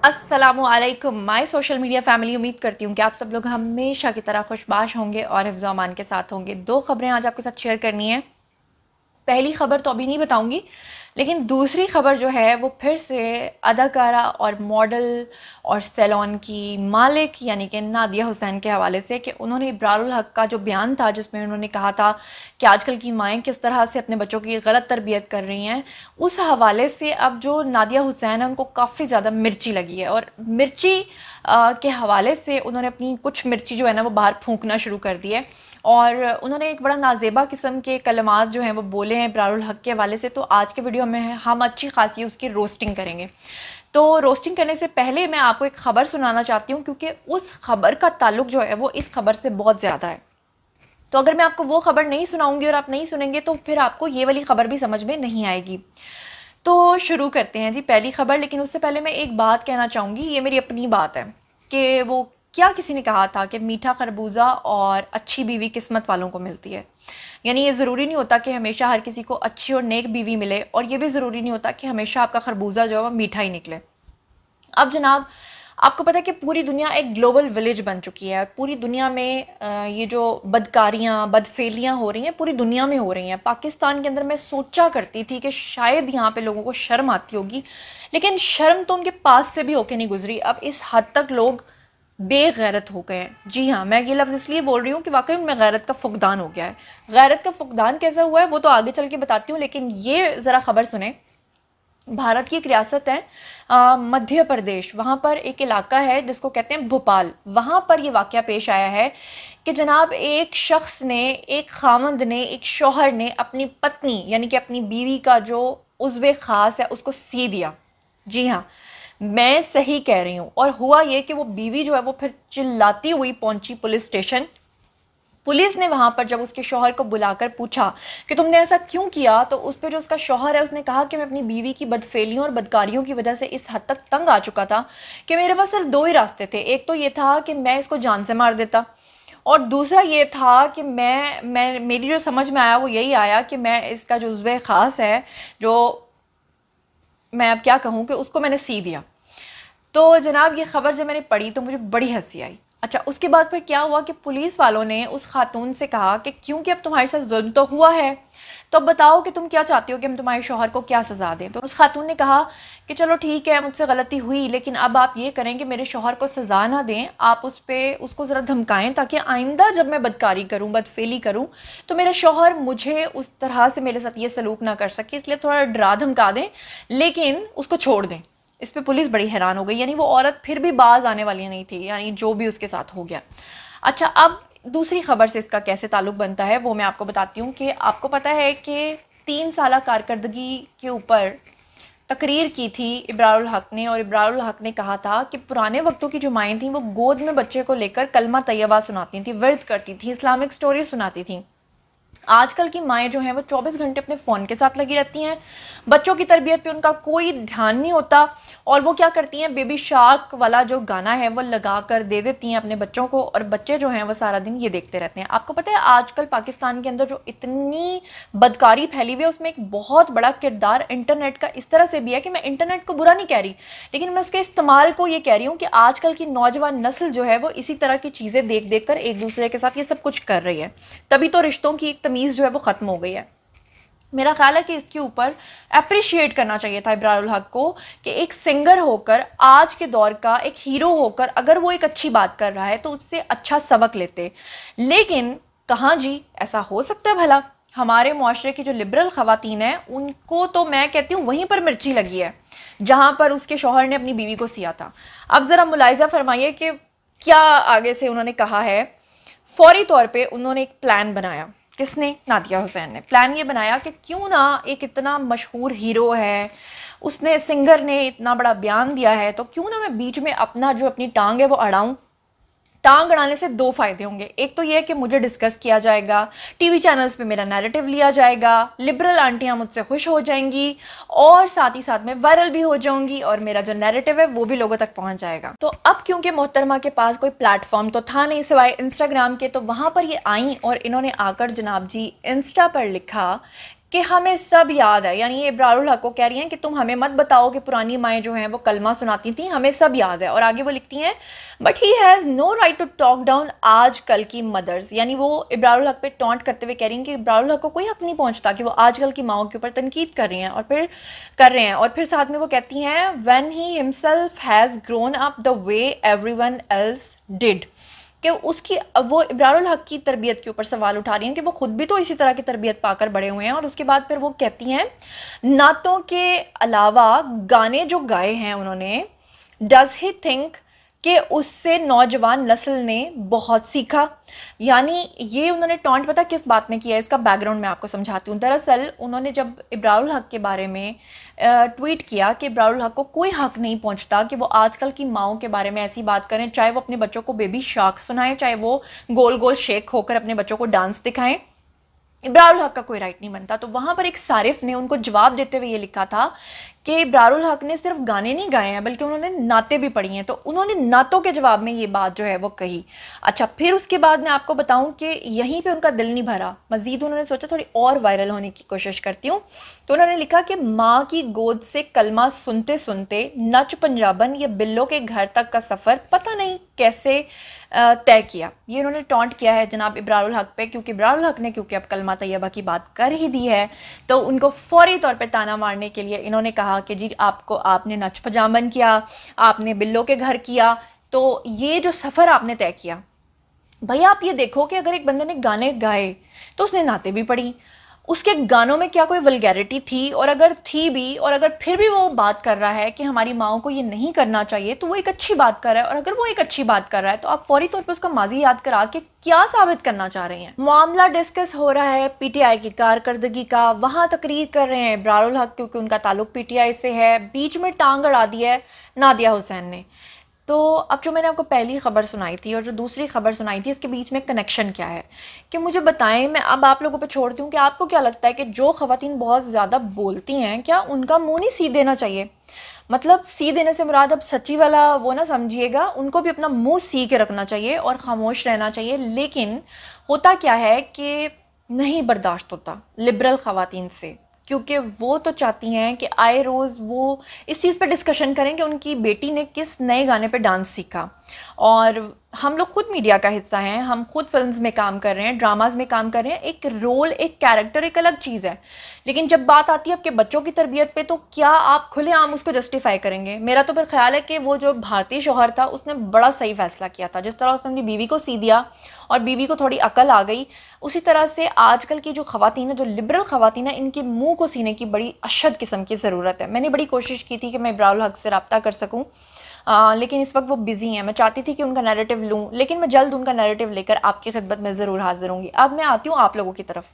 अस्सलामुअलैकुम my social media family. उम्मीद करती हूँ कि आप सब लोग हमेशा की तरह खुशबाश होंगे और हिफ्ज़ अमान के साथ होंगे। दो खबरें आज आपके साथ शेयर करनी है। पहली खबर तो अभी नहीं बताऊंगी, लेकिन दूसरी खबर जो है वो फिर से अदाकारा और मॉडल और सैलून की मालिक यानी कि नादिया हुसैन के हवाले से कि उन्होंने इब्रारुल हक का जो बयान था जिसमें उन्होंने कहा था कि आजकल की माएँ किस तरह से अपने बच्चों की गलत तरबियत कर रही हैं, उस हवाले से अब जो नादिया हुसैन है उनको काफ़ी ज़्यादा मिर्ची लगी है। और मिर्ची के हवाले से उन्होंने अपनी कुछ मिर्ची जो है ना वो बाहर फूंकना शुरू कर दी है। और उन्होंने एक बड़ा नाजेबा किस्म के कलमात जो हैं वो बोले हैं इब्रारुल हक के हवाले से। तो आज के वीडियो में हम अच्छी खासी उसकी रोस्टिंग करेंगे। तो रोस्टिंग करने से पहले मैं आपको एक ख़बर सुनाना चाहती हूँ, क्योंकि उस खबर का ताल्लुक जो है वो इस खबर से बहुत ज़्यादा है। तो अगर मैं आपको वो खबर नहीं सुनाऊंगी और आप नहीं सुनेंगे तो फिर आपको ये वाली खबर भी समझ में नहीं आएगी। तो शुरू करते हैं जी पहली खबर। लेकिन उससे पहले मैं एक बात कहना चाहूँगी, ये मेरी अपनी बात है कि वो क्या किसी ने कहा था कि मीठा खरबूजा और अच्छी बीवी किस्मत वालों को मिलती है। यानी ये ज़रूरी नहीं होता कि हमेशा हर किसी को अच्छी और नेक बीवी मिले, और ये भी ज़रूरी नहीं होता कि हमेशा आपका खरबूजा जो है वो मीठा ही निकले। अब जनाब, आपको पता है कि पूरी दुनिया एक ग्लोबल विलेज बन चुकी है। पूरी दुनिया में ये जो बदकारियाँ बदफेलियाँ हो रही हैं पूरी दुनिया में हो रही हैं। पाकिस्तान के अंदर मैं सोचा करती थी कि शायद यहाँ पे लोगों को शर्म आती होगी, लेकिन शर्म तो उनके पास से भी होके नहीं गुजरी। अब इस हद तक लोग बेगैरत हो गए हैं। जी हाँ, मैं ये लफ्ज़ इसलिए बोल रही हूँ कि वाकई में गैरत का फुकदान हो गया है। गैरत का फुकदान कैसा हुआ है वो तो आगे चल के बताती हूँ, लेकिन ये ज़रा खबर सुने। भारत की एक रियासत है मध्य प्रदेश, वहाँ पर एक इलाका है जिसको कहते हैं भोपाल। वहाँ पर ये वाक़या पेश आया है कि जनाब एक शख्स ने, एक खामंद ने, एक शौहर ने अपनी पत्नी यानी कि अपनी बीवी का जो उज़्वे ख़ास है उसको सी दिया। जी हाँ, मैं सही कह रही हूँ। और हुआ ये कि वो बीवी जो है वो फिर चिल्लाती हुई पहुंची पुलिस स्टेशन। पुलिस ने वहाँ पर जब उसके शौहर को बुलाकर पूछा कि तुमने ऐसा क्यों किया, तो उस पर जो उसका शौहर है उसने कहा कि मैं अपनी बीवी की बदफेलियों और बदकारियों की वजह से इस हद तक तंग आ चुका था कि मेरे पास सिर्फ दो ही रास्ते थे। एक तो ये था कि मैं इसको जान से मार देता, और दूसरा ये था कि मैं मेरी जो समझ में आया वो यही आया कि मैं इसका जो उज़्वे ख़ास है, जो मैं अब क्या कहूँ, कि उसको मैंने सी दिया। तो जनाब ये खबर जब मैंने पढ़ी तो मुझे बड़ी हंसी आई। अच्छा, उसके बाद फिर क्या हुआ कि पुलिस वालों ने उस खातून से कहा कि क्योंकि अब तुम्हारे साथ जुल्म तो हुआ है, तो अब बताओ कि तुम क्या चाहती हो कि हम तुम्हारे शौहर को क्या सज़ा दें। तो उस खातून ने कहा कि चलो ठीक है, मुझसे गलती हुई, लेकिन अब आप ये करें कि मेरे शौहर को सज़ा ना दें, आप उसको ज़रा धमकाएं ताकि आइंदा जब मैं बदकारी करूँ, बदफेली करूँ, तो मेरा शौहर मुझे उस तरह से मेरे साथ ये सलूक ना कर सके, इसलिए थोड़ा डरा धमका दें, लेकिन उसको छोड़ दें। इस पे पुलिस बड़ी हैरान हो गई। यानी वो औरत फिर भी बाज आने वाली नहीं थी, यानी जो भी उसके साथ हो गया। अच्छा, अब दूसरी खबर से इसका कैसे ताल्लुक बनता है वो मैं आपको बताती हूँ कि आपको पता है कि 3 साल कारकर्दगी के ऊपर तकरीर की थी इब्रारुल हक ने, और इब्रारुल हक ने कहा था कि पुराने वक्तों की जो माएँ थीं वो गोद में बच्चे को लेकर कलमा तैयबा सुनाती थी, वर्द करती थी, इस्लामिक स्टोरी सुनाती थी। आजकल की माएँ जो हैं वो 24 घंटे अपने फ़ोन के साथ लगी रहती हैं, बच्चों की तरबियत पे उनका कोई ध्यान नहीं होता, और वो क्या करती हैं, बेबी शार्क वाला जो गाना है वो लगा कर दे देती हैं अपने बच्चों को, और बच्चे जो हैं वो सारा दिन ये देखते रहते हैं। आपको पता है आजकल पाकिस्तान के अंदर जो इतनी बदकारी फैली हुई है उसमें एक बहुत बड़ा किरदार इंटरनेट का इस तरह से भी है कि मैं इंटरनेट को बुरा नहीं कह रही, लेकिन मैं उसके इस्तेमाल को ये कह रही हूँ कि आजकल की नौजवान नस्ल जो है वो इसी तरह की चीज़ें देख देख कर एक दूसरे के साथ ये सब कुछ कर रही है। तभी तो रिश्तों की एक तमीज़ जो है वो ख़त्म हो गई है। मेरा ख्याल है कि इसके ऊपर अप्रिशिएट करना चाहिए था इब्रारुल हक को कि एक सिंगर होकर, आज के दौर का एक हीरो होकर, अगर वो एक अच्छी बात कर रहा है तो उससे अच्छा सबक लेते। लेकिन कहाँ जी, ऐसा हो सकता है भला? हमारे मुआशरे की जो लिबरल ख़वातीन हैं उनको तो मैं कहती हूँ वहीं पर मिर्ची लगी है जहाँ पर उसके शौहर ने अपनी बीवी को सिया था। अब ज़रा मुलाहिज़ा फरमाइए कि क्या आगे से उन्होंने कहा है। फौरी तौर पे उन्होंने एक प्लान बनाया। किसने? नादिया हुसैन ने। प्लान ये बनाया कि क्यों ना, एक इतना मशहूर हीरो है, उसने, सिंगर ने इतना बड़ा बयान दिया है, तो क्यों ना मैं बीच में अपनी टांग है वो अड़ाऊं। टांग अड़ाने से दो फायदे होंगे। एक तो ये कि मुझे डिस्कस किया जाएगा, टीवी चैनल्स पे मेरा नैरेटिव लिया जाएगा, लिबरल आंटियां मुझसे खुश हो जाएंगी, और साथ ही साथ में वायरल भी हो जाऊंगी, और मेरा जो नैरेटिव है वो भी लोगों तक पहुंच जाएगा। तो अब क्योंकि मोहतरमा के पास कोई प्लेटफॉर्म तो था नहीं सिवाय इंस्टाग्राम के, तो वहां पर ये आई और इन्होंने आकर जनाब जी इंस्टा पर लिखा कि हमें सब याद है, यानी ये इब्रारुल हक को कह रही हैं कि तुम हमें मत बताओ कि पुरानी माएँ जो हैं वो कलमा सुनाती थी, हमें सब याद है। और आगे वो लिखती हैं but he has no right to talk down आजकल की मदर्स, यानी वो इब्रारुल हक पे टॉन्ट करते हुए कह रही हैं कि इब्रारुल हक को कोई हक नहीं पहुंचता कि वो आजकल की माओं के ऊपर तनकीद कर रही हैं और फिर साथ में वो कहती हैं when he himself has grown up the way everyone else did, कि उसकी वो इब्रारुल हक की तरबियत के ऊपर सवाल उठा रही हैं कि वो खुद भी तो इसी तरह की तरबियत पाकर बड़े हुए हैं। और उसके बाद फिर वो कहती हैं नातों के अलावा गाने जो गाए हैं उन्होंने, डज ही थिंक कि उससे नौजवान नस्ल ने बहुत सीखा। यानी ये उन्होंने टॉन्ट पता किस बात में किया है, इसका बैकग्राउंड मैं आपको समझाती हूँ। दरअसल उन्होंने जब इब्रारुल हक के बारे में ट्वीट किया कि इब्रारुल हक को कोई हक नहीं पहुँचता कि वो आजकल की माओं के बारे में ऐसी बात करें, चाहे वो अपने बच्चों को बेबी शार्क सुनाएं, चाहे वो गोल गोल शेक होकर अपने बच्चों को डांस दिखाएं, इब्रारुल हक का कोई राइट नहीं बनता। तो वहाँ पर एक सारिफ ने उनको जवाब देते हुए ये लिखा था कि इब्रारुल हक ने सिर्फ गाने नहीं गाए हैं बल्कि उन्होंने नाते भी पढ़ी हैं। तो उन्होंने नातों के जवाब में ये बात जो है वो कही। अच्छा, फिर उसके बाद मैं आपको बताऊं कि यहीं पे उनका दिल नहीं भरा, मज़ीद उन्होंने सोचा थोड़ी और वायरल होने की कोशिश करती हूँ। तो उन्होंने लिखा कि माँ की गोद से कलमा सुनते सुनते नच पंजाबन ये बिल्लो के घर तक का सफ़र पता नहीं कैसे तय किया। ये उन्होंने टॉन्ट किया है जनाब इब्रारुल हक पे, क्योंकि इब्रारुल हक ने क्योंकि अब कलमा तैयबा की बात कर ही दी है तो उनको फौरी तौर पे ताना मारने के लिए इन्होंने कहा कि जी आपने नच पजामन किया, आपने बिल्लो के घर किया, तो ये जो सफ़र आपने तय किया। भैया आप ये देखो कि अगर एक बंदे ने गाने गाए तो उसने नाते भी पढ़ी, उसके गानों में क्या कोई वल्गैरिटी थी, और अगर थी भी और अगर फिर भी वो बात कर रहा है कि हमारी माओं को ये नहीं करना चाहिए तो वो एक अच्छी बात कर रहा है। और अगर वो एक अच्छी बात कर रहा है तो आप फौरी तौर पे उसका माजी याद करा के क्या साबित करना चाह रहे हैं। मामला डिस्कस हो रहा है पीटीआई की कारकर्दगी का, वहाँ तकरीर कर रहे हैं इब्रारुल हक क्योंकि उनका ताल्लुक पीटीआई से है, बीच में टांग अड़ा दी है नादिया हुसैन ने। तो अब जो मैंने आपको पहली खबर सुनाई थी और जो दूसरी खबर सुनाई थी इसके बीच में कनेक्शन क्या है कि मुझे बताएं। मैं अब आप लोगों पे छोड़ती हूँ कि आपको क्या लगता है कि जो ख़वातीन बहुत ज़्यादा बोलती हैं क्या उनका मुंह नहीं सी देना चाहिए? मतलब सी देने से मुराद अब सच्ची वाला वो ना समझिएगा, उनको भी अपना मुंह सी के रखना चाहिए और खामोश रहना चाहिए। लेकिन होता क्या है कि नहीं बर्दाश्त होता लिबरल ख़वातीन से, क्योंकि वो तो चाहती हैं कि आए रोज़ वो इस चीज़ पे डिस्कशन करें कि उनकी बेटी ने किस नए गाने पे डांस सीखा। और हम लोग खुद मीडिया का हिस्सा हैं, हम खुद फिल्म्स में काम कर रहे हैं, ड्रामाज में काम कर रहे हैं। एक रोल, एक कैरेक्टर एक अलग चीज़ है, लेकिन जब बात आती है आपके बच्चों की तरबियत पे तो क्या आप खुलेआम उसको जस्टिफाई करेंगे? मेरा तो फिर ख्याल है कि वो जो भारतीय शौहर था उसने बड़ा सही फैसला किया था। जिस तरह उसने अपनी बीवी को सी दिया और बीवी को थोड़ी अकल आ गई, उसी तरह से आजकल की जो ख़वातीन है, जो लिबरल ख़वातीन है, इनके मुंह को सीने की बड़ी अशद किस्म की ज़रूरत है। मैंने बड़ी कोशिश की थी कि मैं इब्रारुल हक से रब्ता कर सकूँ, लेकिन इस वक्त वो बिज़ी हैं। मैं चाहती थी कि उनका नैरेटिव लूँ, लेकिन मैं जल्द उनका नैरेटिव लेकर आपकी खिदमत में ज़रूर हाजिर होंगी। अब मैं आती हूँ आप लोगों की तरफ।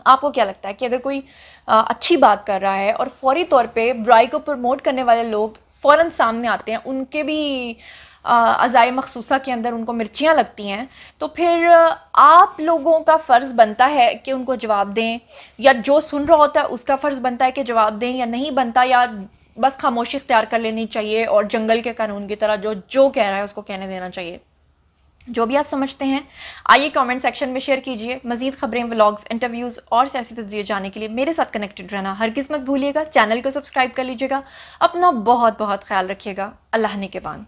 आपको क्या लगता है कि अगर कोई अच्छी बात कर रहा है और फौरी तौर पे बुराई को प्रमोट करने वाले लोग फ़ौरन सामने आते हैं, उनके भी अज़ाए मखसूसा के अंदर उनको मिर्चियाँ लगती हैं, तो फिर आप लोगों का फ़र्ज़ बनता है कि उनको जवाब दें, या जो सुन रहा होता है उसका फ़र्ज़ बनता है कि जवाब दें, या नहीं बनता, या बस खामोशी इख्तियार कर लेनी चाहिए और जंगल के कानून की तरह जो कह रहा है उसको कहने देना चाहिए? जो भी आप समझते हैं आइए कमेंट सेक्शन में शेयर कीजिए। मज़ीद खबरें, व्लॉग्स, इंटरव्यूज़ और सियासी तज्ज़िये जानने के लिए मेरे साथ कनेक्टेड रहना हरगिज़ मत भूलिएगा। चैनल को सब्सक्राइब कर लीजिएगा। अपना बहुत बहुत ख्याल रखिएगा। अल्लाह ने के बान।